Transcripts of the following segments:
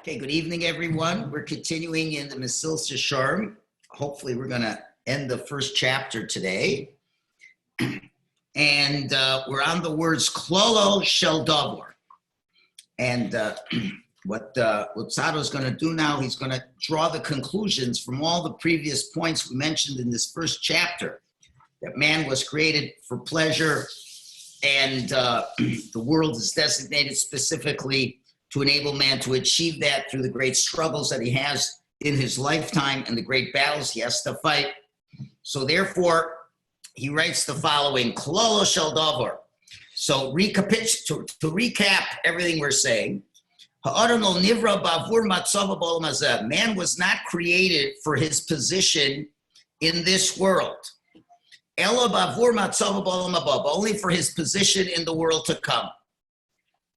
Okay, good evening, everyone. We're continuing in the Mesilas Yesharim. Hopefully, we're going to end the first chapter today. And we're on the words klolo shel davar. And what Tzado is going to do now, he's going to draw the conclusions from all the previous points we mentioned in this first chapter, that man was created for pleasure, and the world is designated specifically to enable man to achieve that through the great struggles that he has in his lifetime and the great battles he has to fight. So therefore, he writes the following, Klolo shel davar. So to recap everything we're saying, man was not created for his position in this world. Only for his position in the world to come.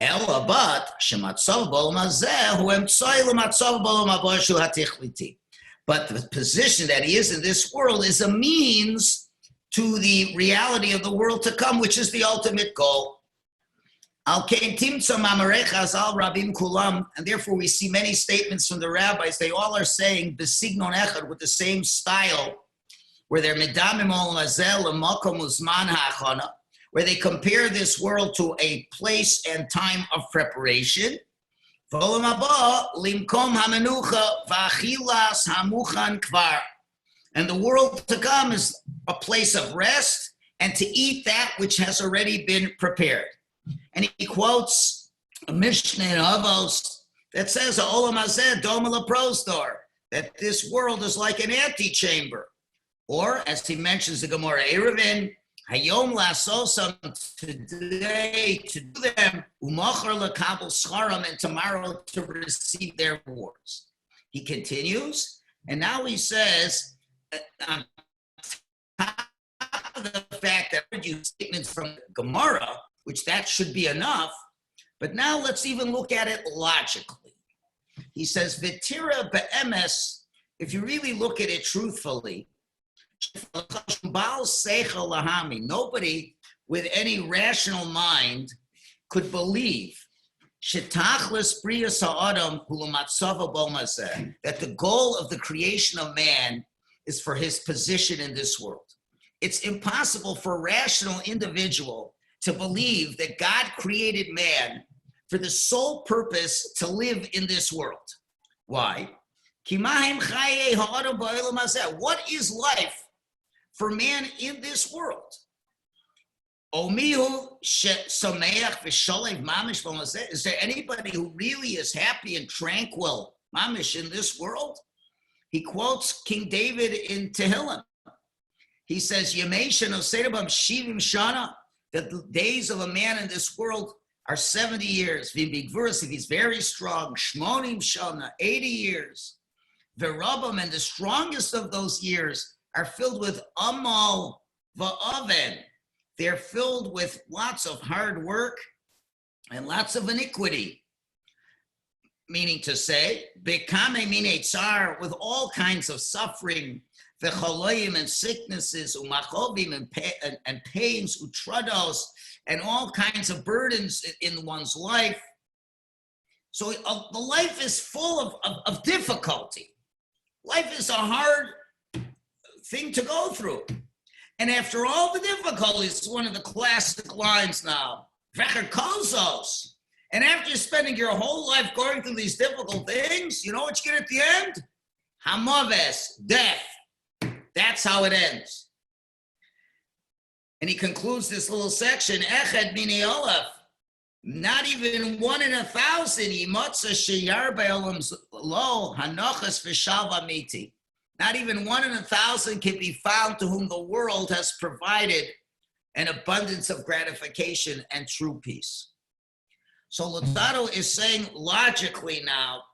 But the position that he is in this world is a means to the reality of the world to come, which is the ultimate goal. And therefore we see many statements from the rabbis. They all are saying besignon echad, with the same style, where they're medamim ol mazel l'makom uzman ha'achana, where they compare this world to a place and time of preparation. And the world to come is a place of rest and to eat that which has already been prepared. And he quotes a Mishnah in Avos that says, that this world is like an antechamber. Or, as he mentions the Gemara Erevin, Hayom la'asosam, today to do them, umachar lekabel scharam, and tomorrow to receive their rewards. He continues, and now he says, on top of the fact that we use statements from Gemara, which that should be enough, but now let's even look at it logically. He says, V'tira be'emes, if you really look at it truthfully, nobody with any rational mind could believe that the goal of the creation of man is for his position in this world. It's impossible for a rational individual to believe that God created man for the sole purpose to live in this world. Why? What is life for man in this world? Is there anybody who really is happy and tranquil, mamish, in this world? He quotes King David in Tehillim. He says, that the days of a man in this world are 70 years. If he's very strong, 80 years. And the strongest of those years are filled with amal va'aven. They're filled with lots of hard work and lots of iniquity. Meaning to say, bekame mine tsar, with all kinds of suffering, v'choloyim, and sicknesses, umachovim, and pains, utrados, and all kinds of burdens in one's life. So the life is full of difficulty. Life is a hard thing to go through. And after all the difficulties, it's one of the classic lines now, Vecher Kozos. And after spending your whole life going through these difficult things, you know what you get at the end? Hamaves, death. That's how it ends. And he concludes this little section, Echad mini Olaf, not even 1 in 1,000, Yimotza sheyar be'olam lo, hanochas v'shalva miti. Not even 1 in 1,000 can be found to whom the world has provided an abundance of gratification and true peace. So Luzzatto is saying logically now,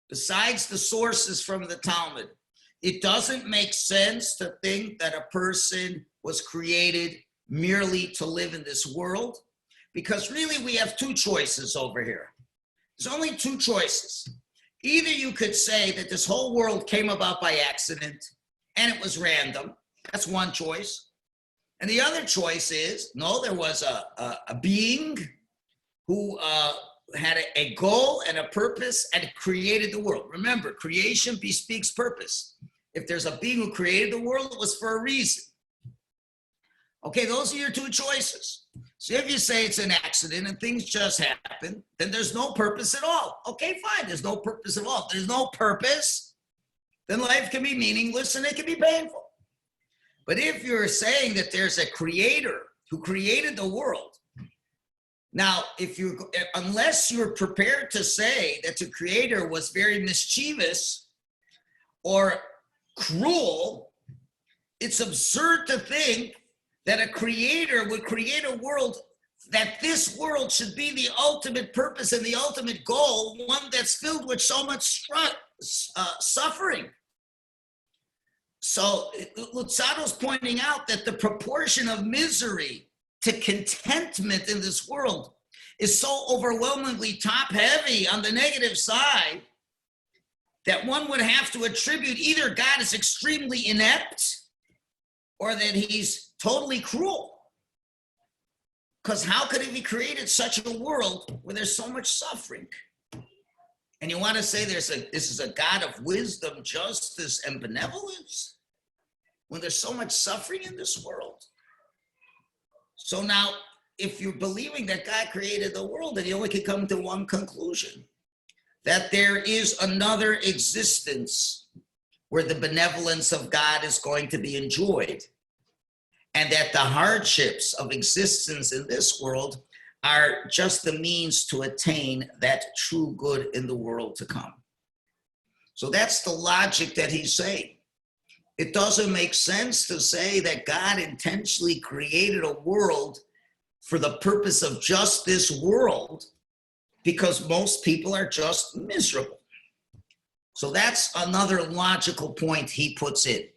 besides the sources from the Talmud, it doesn't make sense to think that a person was created merely to live in this world, because really we have two choices over here. There's only two choices. Either you could say that this whole world came about by accident and it was random. That's one choice. And the other choice is, no, there was a being who had a goal and a purpose and created the world. Remember, creation bespeaks purpose. If there's a being who created the world, it was for a reason. Okay, those are your two choices. So if you say it's an accident and things just happen, then there's no purpose at all. Okay, fine, there's no purpose at all. If there's no purpose, then life can be meaningless and it can be painful. But if you're saying that there's a creator who created the world, now, unless you're prepared to say that the creator was very mischievous or cruel, it's absurd to think that a creator would create a world, that this world should be the ultimate purpose and the ultimate goal, one that's filled with so much suffering. So Lutzaro's pointing out that the proportion of misery to contentment in this world is so overwhelmingly top-heavy on the negative side that one would have to attribute either God is extremely inept or that he's totally cruel. Because how could he be created such a world where there's so much suffering? And you want to say this is a God of wisdom, justice, and benevolence when there's so much suffering in this world? So now, if you're believing that God created the world, then you only can come to one conclusion, that there is another existence where the benevolence of God is going to be enjoyed, and that the hardships of existence in this world are just the means to attain that true good in the world to come. So that's the logic that he's saying. It doesn't make sense to say that God intentionally created a world for the purpose of just this world, because most people are just miserable. So that's another logical point he puts in.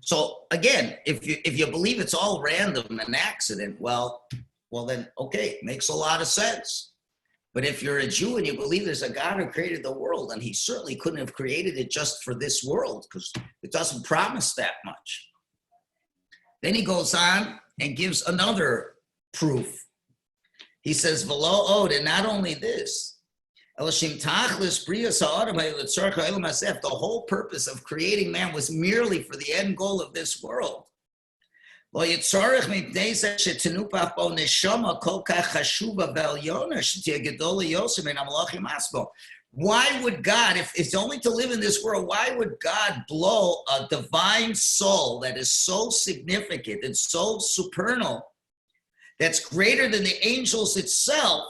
So again, if you believe it's all random, an accident, well then, okay, makes a lot of sense. But if you're a Jew and you believe there's a God who created the world, and he certainly couldn't have created it just for this world, because it doesn't promise that much. Then he goes on and gives another proof. He says, V'lo od, and not only this, the whole purpose of creating man was merely for the end goal of this world. Why would God, if it's only to live in this world, why would God blow a divine soul that is so significant and so supernal, that's greater than the angels itself?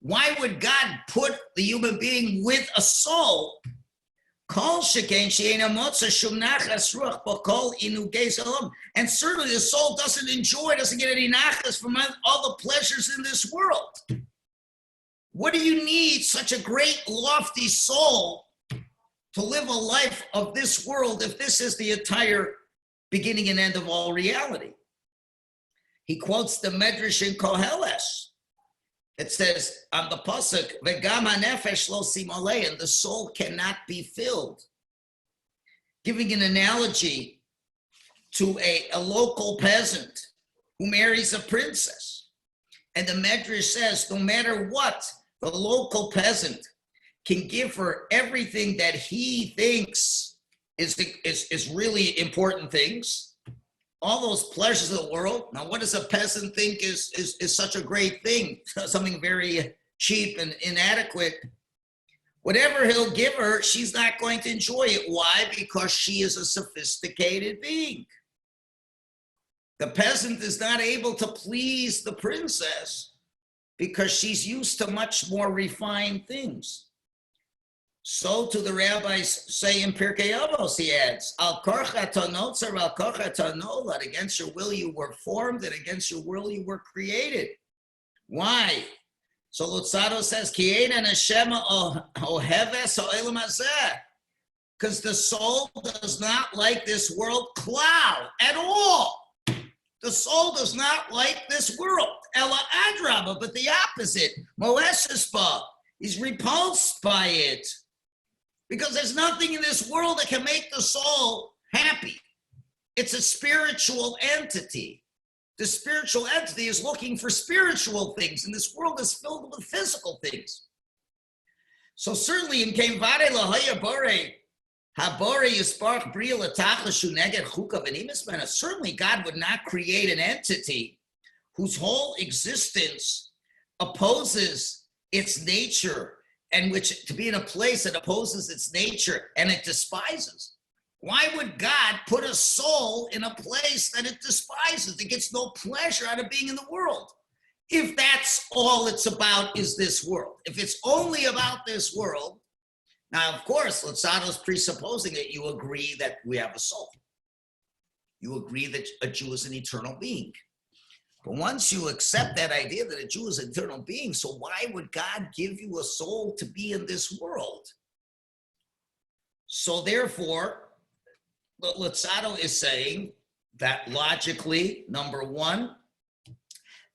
Why would God put the human being with a soul? And certainly the soul doesn't get any nachas from all the pleasures in this world. What do you need such a great, lofty soul to live a life of this world if this is the entire beginning and end of all reality? He quotes the Medrash in Koheles. It says on the pasuk, "V'gam hanefesh lo simolei," and the soul cannot be filled. Giving an analogy to a local peasant who marries a princess. And the Medrash says, no matter what, the local peasant can give her everything that he thinks is really important things. All those pleasures of the world. Now, what does a peasant think is such a great thing? Something very cheap and inadequate. Whatever he'll give her, she's not going to enjoy it. Why? Because she is a sophisticated being. The peasant is not able to please the princess because she's used to much more refined things. So to the rabbis say in Pirkei Avos, he adds, Al korcha tanotzer, al korcha tanolad, against your will you were formed, and against your will you were created. Why? So Luzzatto says, Ki ein haneshama oheves ha'olam hazeh, because the soul does not like this world klal at all. The soul does not like this world. Ela adraba, but the opposite. Moeshes ba, he's repulsed by it. Because there's nothing in this world that can make the soul happy. It's a spiritual entity. The spiritual entity is looking for spiritual things, and this world is filled with physical things. So certainly in Kemvare Lahaya Bore, Habore Yisparch Bria Latachlashu Neged Chuka V'Nimismena, certainly God would not create an entity whose whole existence opposes its nature, and which to be in a place that opposes its nature and it despises. Why would God put a soul in a place that it despises? It gets no pleasure out of being in the world. If that's all it's about is this world, if it's only about this world, now, of course, Lutzado's presupposing that you agree that we have a soul. You agree that a Jew is an eternal being. But once you accept that idea that a Jew is an eternal being, so why would God give you a soul to be in this world? So therefore, Lutzado is saying that logically, number one,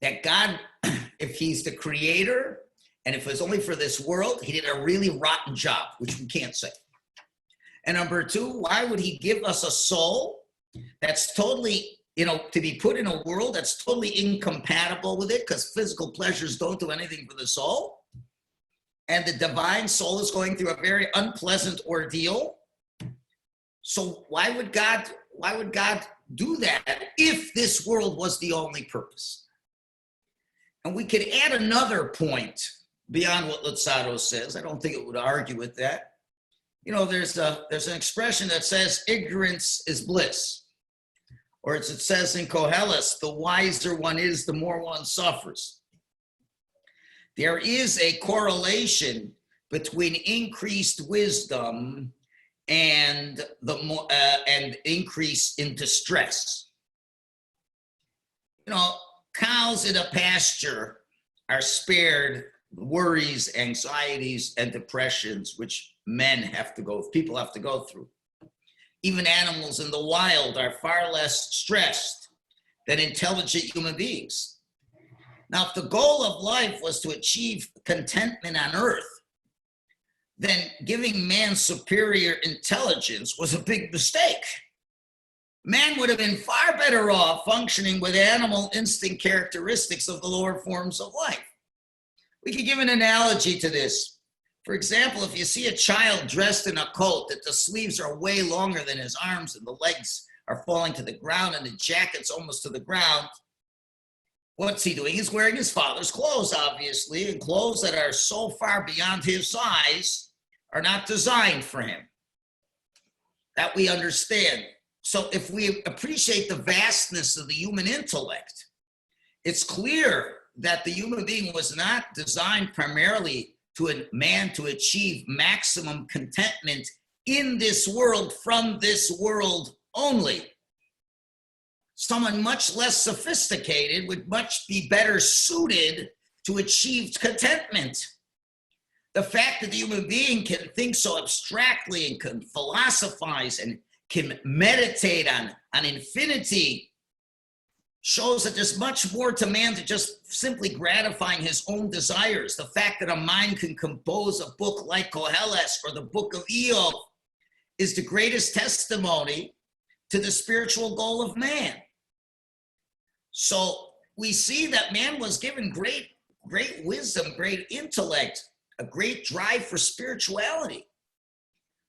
that God, if he's the creator, and if it was only for this world, he did a really rotten job, which we can't say. And number two, why would he give us a soul that's totally, to be put in a world that's totally incompatible with it, because physical pleasures don't do anything for the soul. And the divine soul is going through a very unpleasant ordeal. So why would God do that if this world was the only purpose? And we could add another point beyond what Lutzado says. I don't think it would argue with that. There's an expression that says ignorance is bliss. Or as it says in Koheles, the wiser one is, the more one suffers. There is a correlation between increased wisdom and and increase in distress. Cows in a pasture are spared worries, anxieties, and depressions, which people have to go through. Even animals in the wild are far less stressed than intelligent human beings. Now, if the goal of life was to achieve contentment on earth, then giving man superior intelligence was a big mistake. Man would have been far better off functioning with animal instinct characteristics of the lower forms of life. We could give an analogy to this. For example, if you see a child dressed in a coat that the sleeves are way longer than his arms and the legs are falling to the ground and the jacket's almost to the ground, what's he doing? He's wearing his father's clothes, obviously, and clothes that are so far beyond his size are not designed for him. That we understand. So if we appreciate the vastness of the human intellect, it's clear that the human being was not designed primarily to a man to achieve maximum contentment in this world, from this world only. Someone much less sophisticated would much be better suited to achieve contentment. The fact that the human being can think so abstractly and can philosophize and can meditate on infinity shows that there's much more to man than just simply gratifying his own desires. The fact that a mind can compose a book like Koheles or the book of Eov is the greatest testimony to the spiritual goal of man. So we see that man was given great wisdom, great intellect, a great drive for spirituality.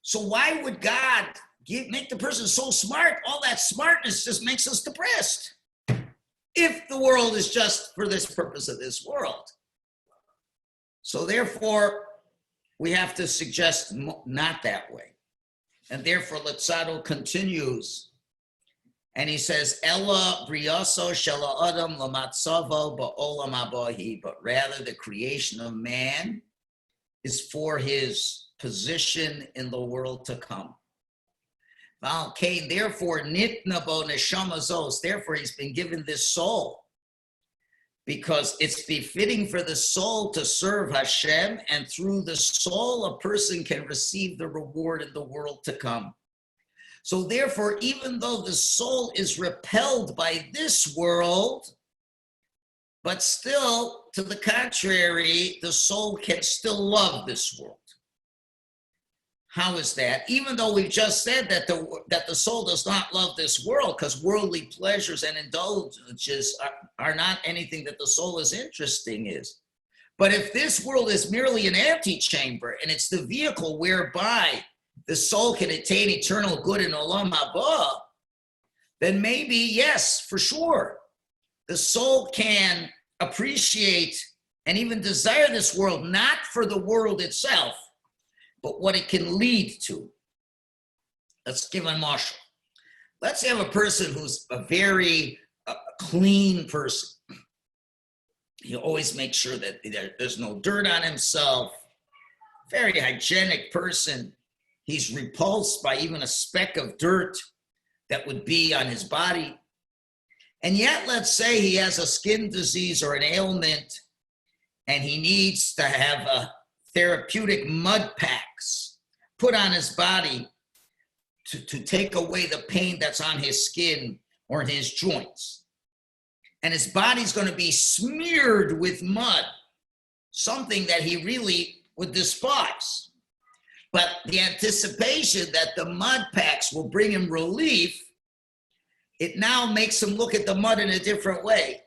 So why would God make the person so smart? All that smartness just makes us depressed. If the world is just for this purpose of this world. So therefore, we have to suggest not that way. And therefore, Lutzado continues, and he says, Ella briaso shela adam lamatzavo ba'olam habahi, but rather the creation of man is for his position in the world to come. Therefore, nitnabo neshama zos, therefore he's been given this soul, because it's befitting for the soul to serve Hashem, and through the soul a person can receive the reward in the world to come. So therefore, even though the soul is repelled by this world, but still, to the contrary, the soul can still love this world. How is that? Even though we've just said that the soul does not love this world, because worldly pleasures and indulgences are not anything that the soul is interested in. But if this world is merely an antechamber and it's the vehicle whereby the soul can attain eternal good in Olam Haba, then maybe, yes, for sure, the soul can appreciate and even desire this world, not for the world itself, but what it can lead to. Let's give a marshal. Let's have a person who's a very clean person. He always makes sure that there's no dirt on himself. Very hygienic person. He's repulsed by even a speck of dirt that would be on his body. And yet, let's say he has a skin disease or an ailment, and he needs to have a therapeutic mud packs put on his body to take away the pain that's on his skin or in his joints. And his body's going to be smeared with mud, something that he really would despise. But the anticipation that the mud packs will bring him relief, it now makes him look at the mud in a different way.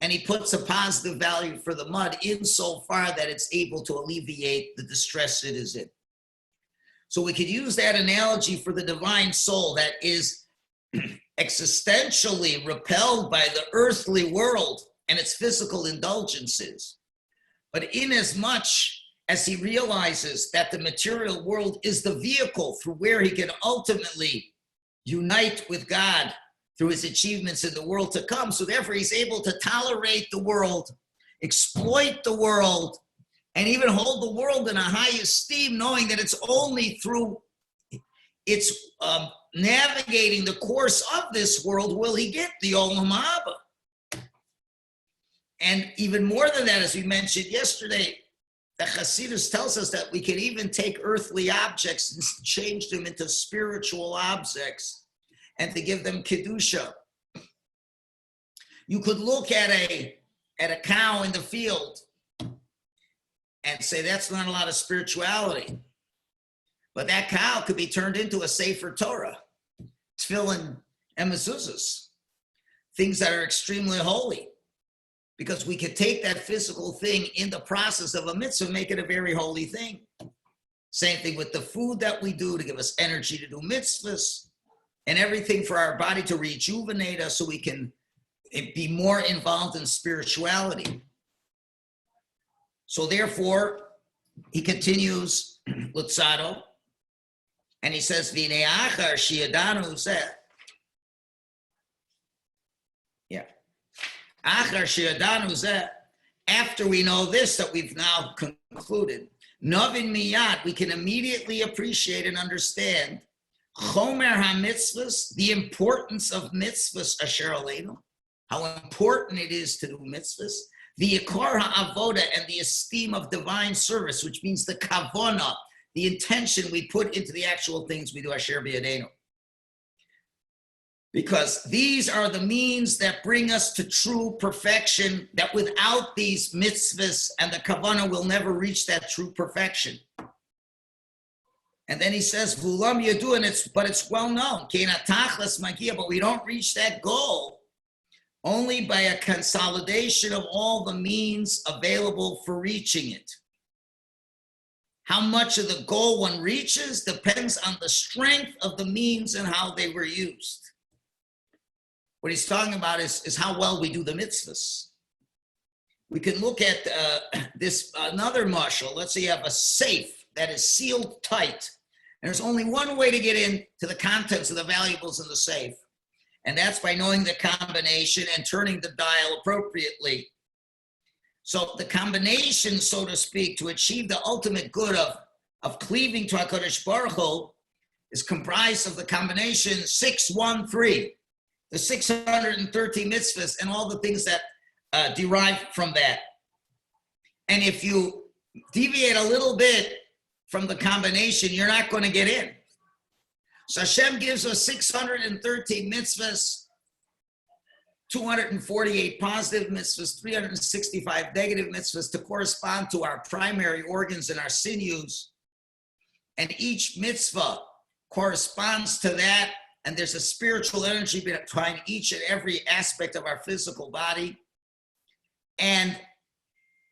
And he puts a positive value for the mud insofar that it's able to alleviate the distress it is in. So we could use that analogy for the divine soul that is existentially repelled by the earthly world and its physical indulgences. But inasmuch as he realizes that the material world is the vehicle through where he can ultimately unite with God through his achievements in the world to come. So therefore, he's able to tolerate the world, exploit the world, and even hold the world in a high esteem, knowing that it's only through its navigating the course of this world will he get the Olam Haba. And even more than that, as we mentioned yesterday, the Hasidus tells us that we can even take earthly objects and change them into spiritual objects, and to give them kedusha. You could look at a cow in the field and say that's not a lot of spirituality, but that cow could be turned into a sefer Torah, tefillin and mezuzahs, things that are extremely holy, because we could take that physical thing in the process of a mitzvah, make it a very holy thing. Same thing with the food that we do to give us energy to do mitzvahs, and everything for our body to rejuvenate us so we can be more involved in spirituality. So therefore, he continues, Lutzado, and he says, V'nei achar sheyadanu zeh. Yeah. Achar sheyadanu zeh. After we know this, that we've now concluded, Novin miyad, we can immediately appreciate and understand Chomer ha-mitzvahs, the importance of mitzvahs asher aleinu, how important it is to do mitzvahs, the yikar ha-avoda, and the esteem of divine service, which means the kavona, the intention we put into the actual things we do asher b'yadeinu. Because these are the means that bring us to true perfection, that without these mitzvahs and the kavana, we'll never reach that true perfection. And then he says, Vulam Yadu, but it's well known, but we don't reach that goal only by a consolidation of all the means available for reaching it. How much of the goal one reaches depends on the strength of the means and how they were used. What he's talking about is how well we do the mitzvahs. We can look at this another mashal. Let's say you have a safe that is sealed tight, and there's only one way to get into the contents of the valuables in the safe, and that's by knowing the combination and turning the dial appropriately. So the combination, so to speak, to achieve the ultimate good of cleaving to HaKadosh Baruch Hu is comprised of the combination 613, the 613 mitzvahs and all the things that derive from that. And if you deviate a little bit from the combination, you're not going to get in. So Hashem gives us 613 mitzvahs, 248 positive mitzvahs, 365 negative mitzvahs to correspond to our primary organs and our sinews. and each mitzvah corresponds to that, and there's a spiritual energy behind each and every aspect of our physical body, and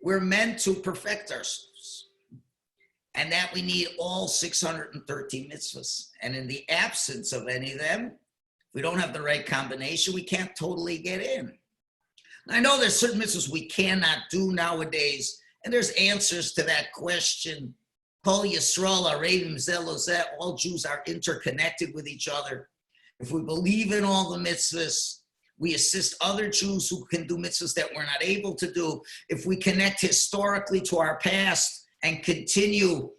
we're meant to perfect ourselves, and that we need all 613 mitzvahs. And in the absence of any of them, if we don't have the right combination, we can't totally get in. I know there's certain mitzvahs we cannot do nowadays, and there's answers to that question. Kol Yisrael Arevim Zeh Lo Zeh, all Jews are interconnected with each other. If we believe in all the mitzvahs, we assist other Jews who can do mitzvahs that we're not able to do. If we connect historically to our past and continue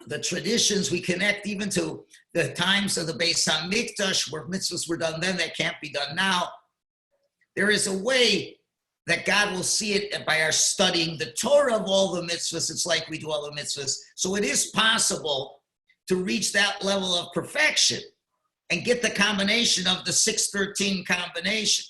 the traditions, we connect even to the times of the Beis HaMikdash, where mitzvahs were done then that can't be done now. There is a way that God will see it by our studying the Torah of all the mitzvahs. It's like we do all the mitzvahs. So it is possible to reach that level of perfection and get the combination of the 613 combination.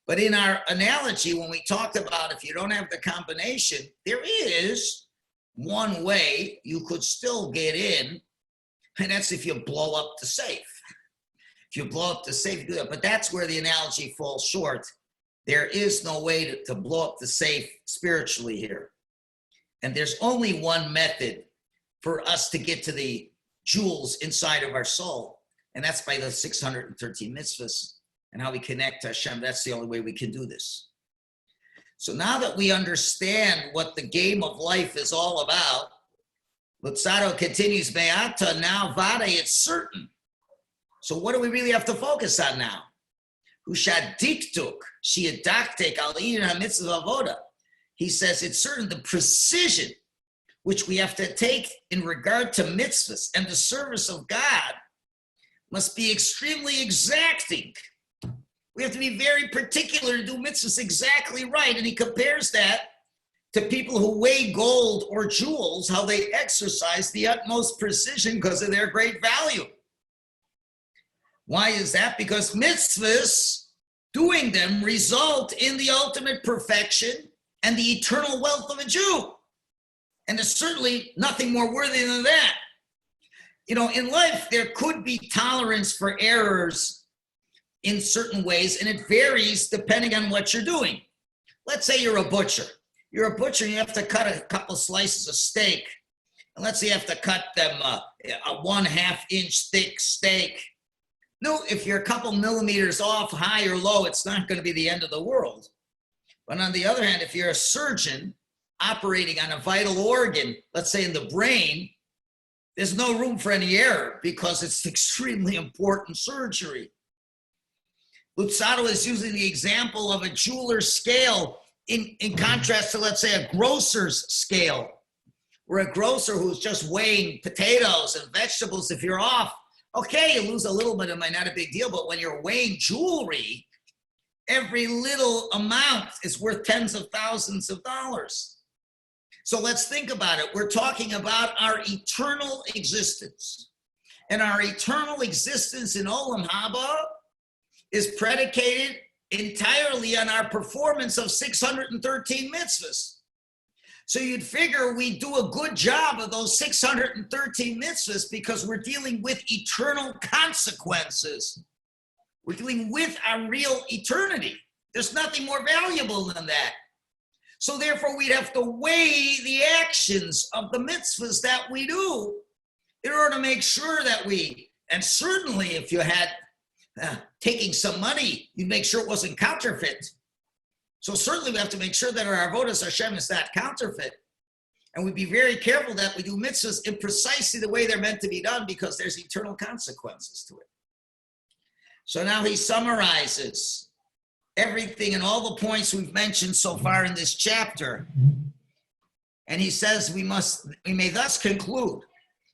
But in our analogy, when we talked about if you don't have the combination, there is one way you could still get in, and that's if you blow up the safe. If you blow up the safe, do that. But that's where the analogy falls short. There is no way to blow up the safe spiritually here. And there's only one method for us to get to the jewels inside of our soul, and that's by the 613 mitzvahs and how we connect to Hashem. That's the only way we can do this. So now that we understand what the game of life is all about, Luzzatto continues, Beata, now Vade, it's certain. So what do we really have to focus on now? Hushadiktuk, shiadaktek al-yin ha-mitzvah avoda. He says it's certain the precision which we have to take in regard to mitzvahs and the service of God must be extremely exacting. We have to be very particular to do mitzvahs exactly right. And he compares that to people who weigh gold or jewels, how they exercise the utmost precision because of their great value. Why is that? Because mitzvahs, doing them, result in the ultimate perfection and the eternal wealth of a Jew. And there's certainly nothing more worthy than that. You know, in life, there could be tolerance for errors in certain ways, and it varies depending on what you're doing. Let's say you're a butcher. You're a butcher and you have to cut a couple slices of steak. And let's say you have to cut them a 1/2 inch thick steak. No, if you're a couple millimeters off, high or low, it's not going to be the end of the world. But on the other hand, if you're a surgeon operating on a vital organ, let's say in the brain, there's no room for any error because it's extremely important surgery. Luzzatto is using the example of a jeweler's scale in contrast to, let's say, a grocer's scale, where a grocer who's just weighing potatoes and vegetables, if you're off, okay, you lose a little bit, it might not a big deal, but when you're weighing jewelry, every little amount is worth tens of thousands of dollars. So let's think about it. We're talking about our eternal existence. And our eternal existence in Olam Haba is predicated entirely on our performance of 613 mitzvahs. So you'd figure we do a good job of those 613 mitzvahs because we're dealing with eternal consequences. We're dealing with our real eternity. There's nothing more valuable than that. So therefore, we'd have to weigh the actions of the mitzvahs that we do in order to make sure that and certainly if you had taking some money, you'd make sure it wasn't counterfeit. So certainly we have to make sure that our avodas Hashem is not counterfeit. And we'd be very careful that we do mitzvahs in precisely the way they're meant to be done because there's eternal consequences to it. So now he summarizes everything and all the points we've mentioned so far in this chapter. And he says we may thus conclude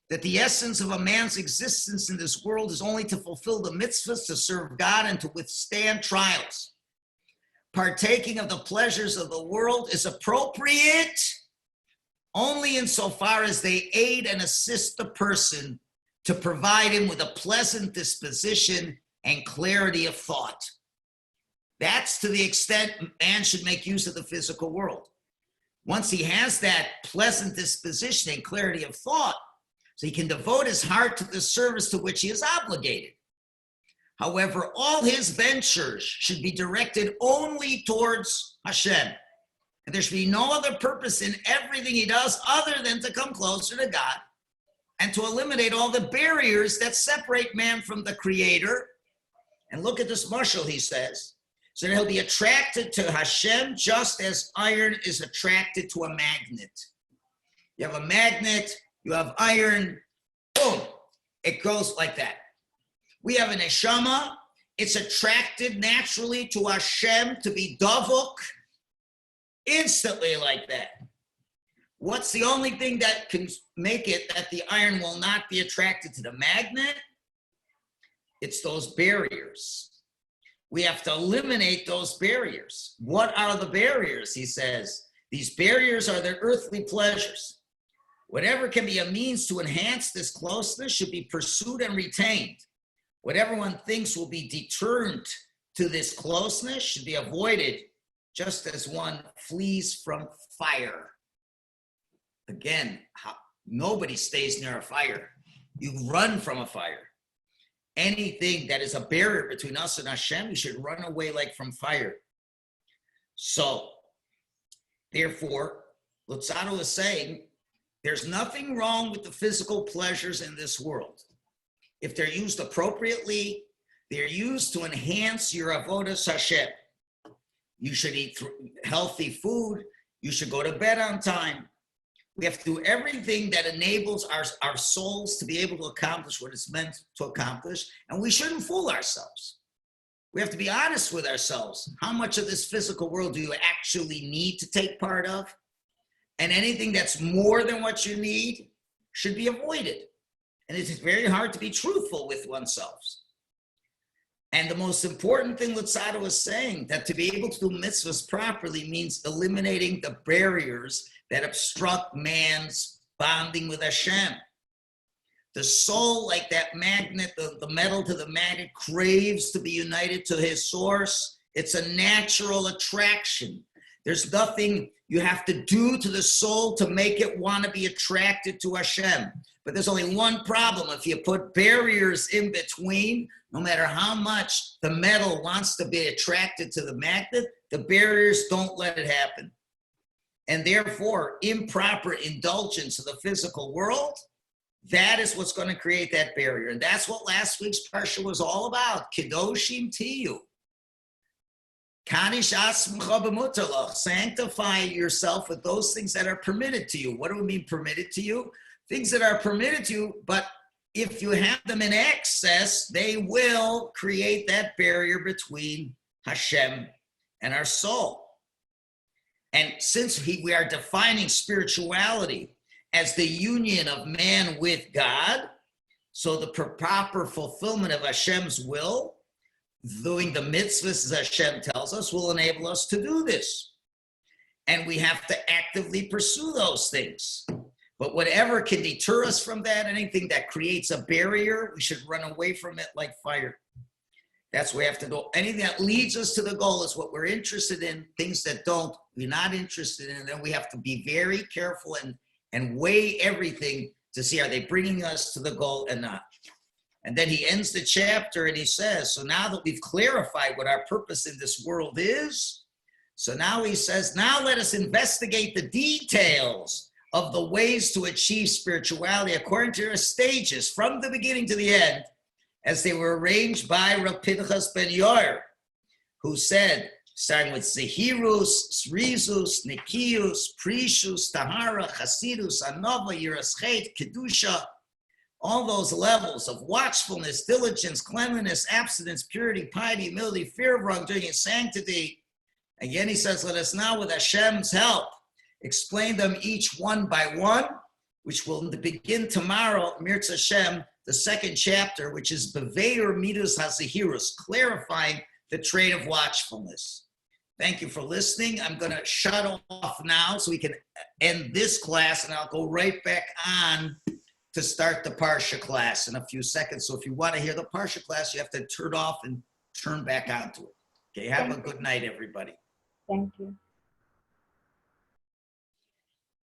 that the essence of a man's existence in this world is only to fulfill the mitzvahs, to serve God, and to withstand trials. Partaking of the pleasures of the world is appropriate only insofar as they aid and assist the person to provide him with a pleasant disposition and clarity of thought. That's to the extent man should make use of the physical world. Once he has that pleasant disposition and clarity of thought, So he can devote his heart to the service to which he is obligated. However, all his ventures should be directed only towards Hashem. And there should be no other purpose in everything he does other than to come closer to God and to eliminate all the barriers that separate man from the Creator. And look at this mashal, he says. So that he'll be attracted to Hashem just as iron is attracted to a magnet. You have a magnet, you have iron, boom, it goes like that. We have an neshama, it's attracted naturally to Hashem to be davuk, instantly like that. What's the only thing that can make it that the iron will not be attracted to the magnet? It's those barriers. We have to eliminate those barriers. What are the barriers? He says, these barriers are the earthly pleasures. Whatever can be a means to enhance this closeness should be pursued and retained. Whatever one thinks will be deterrent to this closeness should be avoided, just as one flees from fire. Again, nobody stays near a fire. You run from a fire. Anything that is a barrier between us and Hashem, we should run away like from fire. So, therefore, Luzzatto is saying, there's nothing wrong with the physical pleasures in this world. If they're used appropriately, they're used to enhance your avodas Hashem. You should eat healthy food. You should go to bed on time. We have to do everything that enables our souls to be able to accomplish what it's meant to accomplish. And we shouldn't fool ourselves. We have to be honest with ourselves. How much of this physical world do you actually need to take part of? And anything that's more than what you need should be avoided. And it's very hard to be truthful with oneself. And the most important thing Luzzatto is saying, that to be able to do mitzvahs properly means eliminating the barriers that obstruct man's bonding with Hashem. The soul, like that magnet, the metal to the magnet, craves to be united to his source. It's a natural attraction. There's nothing you have to do to the soul to make it want to be attracted to Hashem. But there's only one problem. If you put barriers in between, no matter how much the metal wants to be attracted to the magnet, the barriers don't let it happen. And therefore, improper indulgence of the physical world, that is what's going to create that barrier. And that's what last week's parsha was all about. Kedoshim tiyu. Sanctify yourself with those things that are permitted to you. What do we mean permitted to you? Things that are permitted to you, but if you have them in excess, they will create that barrier between Hashem and our soul. And since we are defining spirituality as the union of man with God, so the proper fulfillment of Hashem's will, doing the mitzvahs as Hashem tells us, will enable us to do this. And we have to actively pursue those things. But whatever can deter us from that, anything that creates a barrier, we should run away from it like fire. That's what we have to do. Anything that leads us to the goal is what we're interested in. Things that don't, we're not interested in. And then we have to be very careful and weigh everything to see, are they bringing us to the goal and not? And then he ends the chapter and he says, so now that we've clarified what our purpose in this world is, so now he says, now let us investigate the details of the ways to achieve spirituality according to their stages from the beginning to the end, as they were arranged by Rav Pinchas ben Yair, who said, starting with Zehirus, Srizus, Nikius, Prishus, Tahara, Chasidus, Anova, Yiraschet, Kedusha, all those levels of watchfulness, diligence, cleanliness, abstinence, purity, piety, humility, fear of wrongdoing, and sanctity. Again, he says, let us now, with Hashem's help, explain them each one by one, which will begin tomorrow, Mirz Hashem, the second chapter, which is Beveir Midus HaZehirus, clarifying the trait of watchfulness. Thank you for listening. I'm going to shut off now so we can end this class, and I'll go right back on to start the Parsha class in a few seconds. So if you want to hear the Parsha class, you have to turn off and turn back on to it. Okay, have a good night, everybody. Thank you.